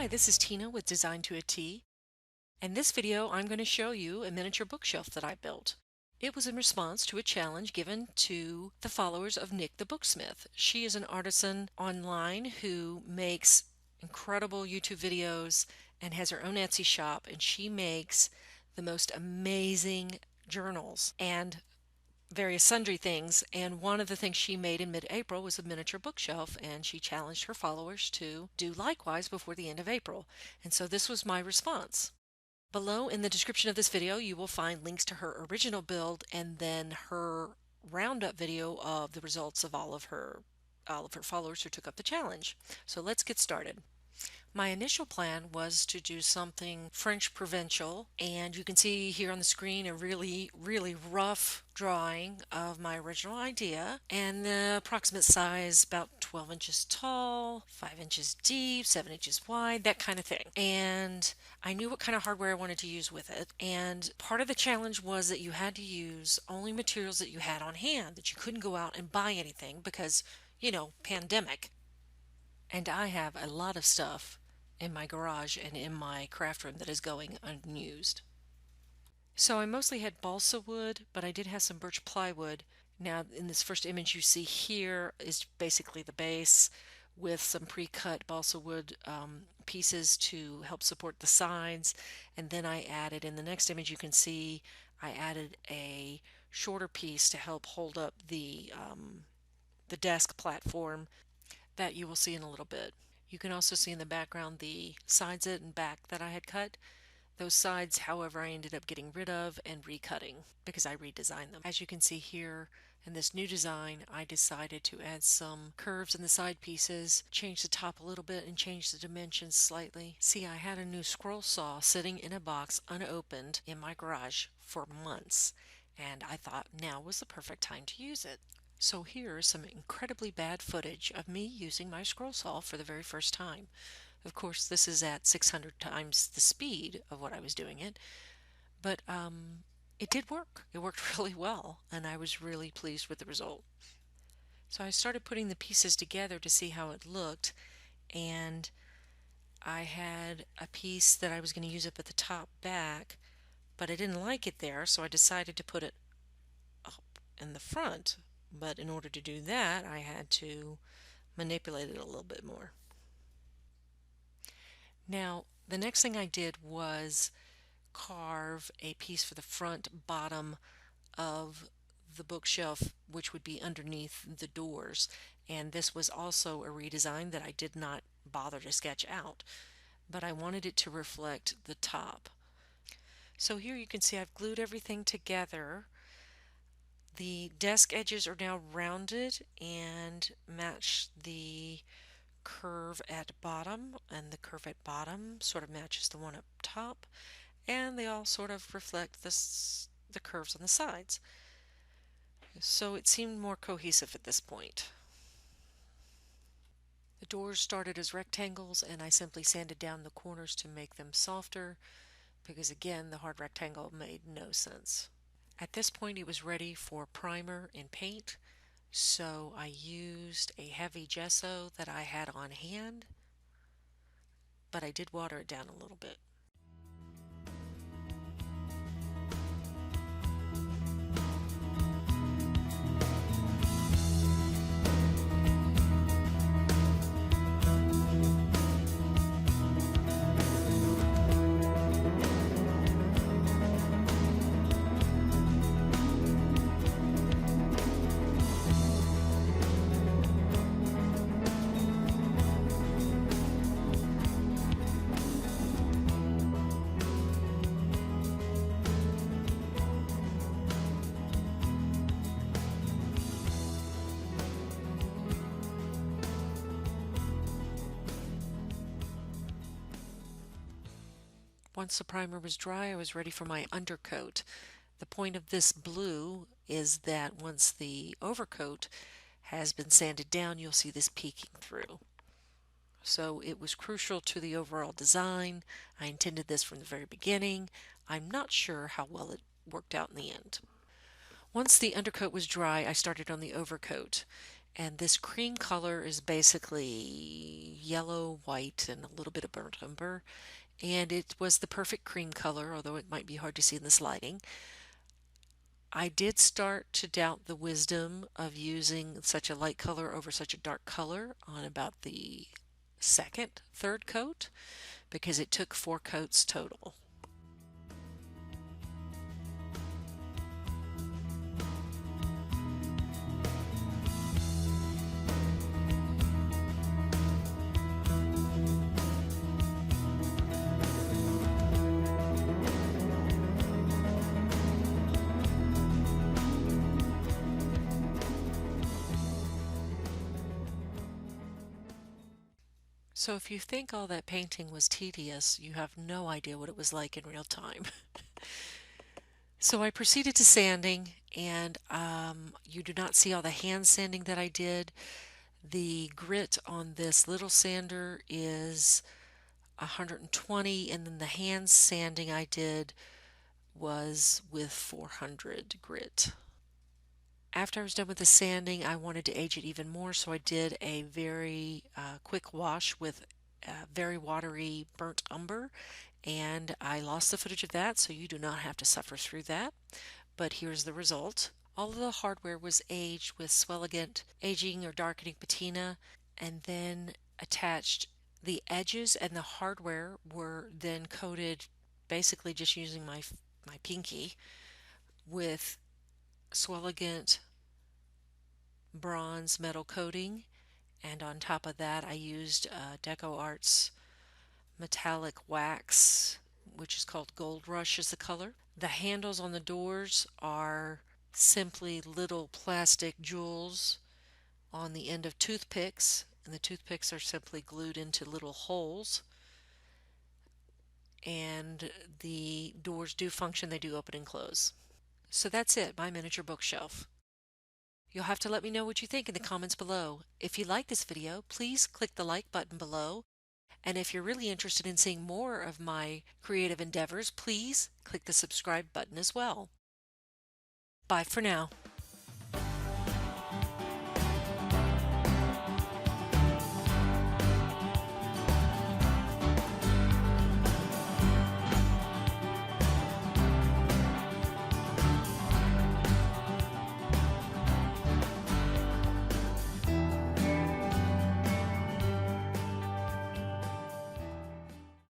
Hi, this is Tina with Design to a T. In this video, I'm going to show you a miniature bookshelf that I built. It was in response to a challenge given to the followers of Nik the Booksmith. She is an artisan online who makes incredible YouTube videos and has her own Etsy shop, and she makes the most amazing journals and various sundry things, and one of the things she made in mid-April was a miniature bookshelf, and she challenged her followers to do likewise before the end of April. And so this was my response. Below in the description of this video you will find links to her original build and then her roundup video of the results of all of her followers who took up the challenge. So let's get started. My initial plan was to do something French provincial, and you can see here on the screen a really rough drawing of my original idea, and the approximate size about 12 inches tall, 5 inches deep, 7 inches wide, that kind of thing. And I knew what kind of hardware I wanted to use with it, and part of the challenge was that you had to use only materials that you had on hand, that you couldn't go out and buy anything because, pandemic. And I have a lot of stuff in my garage and in my craft room that is going unused. So I mostly had balsa wood, but I did have some birch plywood. Now in this first image you see here is basically the base with some pre-cut balsa wood pieces to help support the sides, and then I added, in the next image you can see, I added a shorter piece to help hold up the desk platform that you will see in a little bit. You can also see in the background the sides and back that I had cut. Those sides, however, I ended up getting rid of and recutting because I redesigned them. As you can see here in this new design, I decided to add some curves in the side pieces, change the top a little bit, and change the dimensions slightly. See, I had a new scroll saw sitting in a box unopened in my garage for months, and I thought now was the perfect time to use it. So here's some incredibly bad footage of me using my scroll saw for the very first time. Of course, this is at 600 times the speed of what I was doing it, but it did work. It worked really well, and I was really pleased with the result. So I started putting the pieces together to see how it looked, and I had a piece that I was going to use up at the top back, but I didn't like it there, so I decided to put it up in the front. But in order to do that, I had to manipulate it a little bit more. Now, the next thing I did was carve a piece for the front bottom of the bookshelf, which would be underneath the doors. And this was also a redesign that I did not bother to sketch out, but I wanted it to reflect the top. So here you can see I've glued everything together. The desk edges are now rounded and match the curve at bottom, and the curve at bottom sort of matches the one up top, and they all sort of reflect the curves on the sides. So it seemed more cohesive at this point. The doors started as rectangles, and I simply sanded down the corners to make them softer because, again, the hard rectangle made no sense. At this point it was ready for primer and paint, so I used a heavy gesso that I had on hand, but I did water it down a little bit. Once the primer was dry, I was ready for my undercoat. The point of this blue is that once the overcoat has been sanded down, you'll see this peeking through. So it was crucial to the overall design. I intended this from the very beginning. I'm not sure how well it worked out in the end. Once the undercoat was dry, I started on the overcoat. And this cream color is basically yellow, white, and a little bit of burnt umber. And it was the perfect cream color, although it might be hard to see in this lighting. I did start to doubt the wisdom of using such a light color over such a dark color on about the third coat, because it took 4 coats total. So if you think all that painting was tedious, you have no idea what it was like in real time. So I proceeded to sanding, and you do not see all the hand sanding that I did. The grit on this little sander is 120, and then the hand sanding I did was with 400 grit. After I was done with the sanding, I wanted to age it even more, so I did a very quick wash with very watery burnt umber, and I lost the footage of that, so you do not have to suffer through that. But here's the result. All of the hardware was aged with Swelligant aging or darkening patina, and then attached. The edges and the hardware were then coated, basically just using my pinky, with Swelligant bronze metal coating, and on top of that I used Deco Arts metallic wax, which is called Gold Rush is the color. The handles on the doors are simply little plastic jewels on the end of toothpicks, and the toothpicks are simply glued into little holes. And the doors do function, they do open and close. So that's it, my miniature bookshelf. You'll have to let me know what you think in the comments below. If you like this video, please click the like button below. And if you're really interested in seeing more of my creative endeavors, please click the subscribe button as well. Bye for now.